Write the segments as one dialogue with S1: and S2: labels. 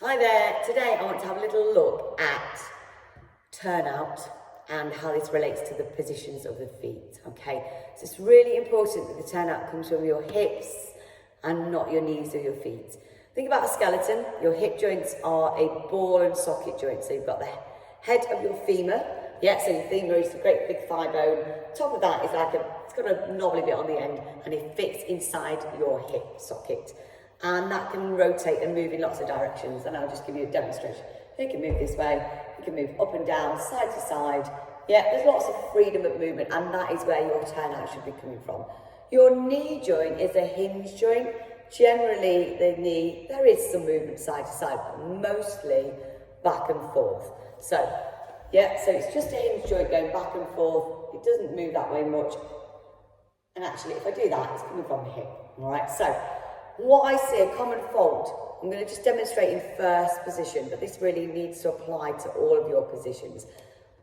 S1: Hi there, today I want to have a little look at turnout and how this relates to the positions of the feet, okay? So it's really important that the turnout comes from your hips and not your knees or your feet. Think about a skeleton. Your hip joints are a ball and socket joint. So you've got the head of your femur. Yeah, so your femur is a great big thigh bone. Top of that is it's got a knobbly bit on the end and it fits inside your hip socket. And that can rotate and move in lots of directions. And I'll just give you a demonstration. You can move this way, you can move up and down, side to side. Yeah, there's lots of freedom of movement, and that is where your turnout should be coming from. Your knee joint is a hinge joint. Generally, the knee, there is some movement side to side, but mostly back and forth. So, yeah, so it's just a hinge joint going back and forth. It doesn't move that way much. And actually, if I do that, it's coming from the hip. All right, so what I see, a common fault, I'm going to just demonstrate in first position, but this really needs to apply to all of your positions.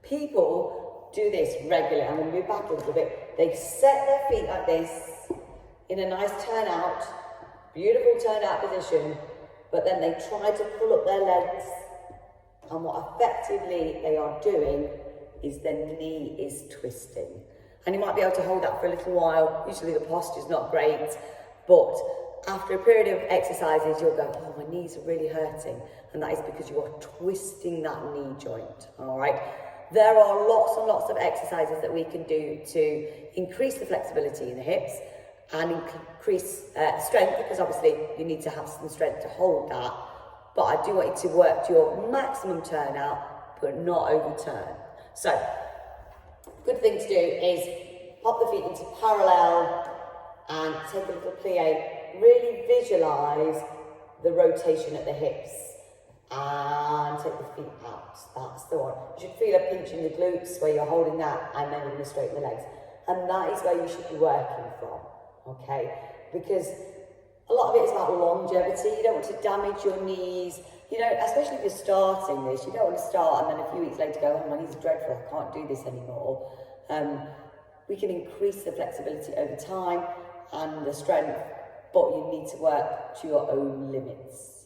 S1: People do this regularly. I'm going to move back a little bit. They set their feet like this in a nice turnout, beautiful turnout position, but then they try to pull up their legs, and what effectively they are doing is their knee is twisting. And you might be able to hold that for a little while. Usually the posture is not great, but after a period of exercises, you'll go, oh, my knees are really hurting. And that is because you are twisting that knee joint, all right? There are lots and lots of exercises that we can do to increase the flexibility in the hips and increase strength, because obviously you need to have some strength to hold that. But I do want you to work to your maximum turnout, but not overturn. So, good thing to do is pop the feet into parallel and take a little plie. Really visualise the rotation at the hips and take the feet out. That's the one. You should feel a pinch in the glutes where you're holding that, and then you're going to straighten the legs. And that is where you should be working from, okay? Because a lot of it is about longevity. You don't want to damage your knees. You know, especially if you're starting this, you don't want to start and then a few weeks later go, oh, my knees are dreadful, I can't do this anymore. We can increase the flexibility over time and the strength, but you need to work to your own limits.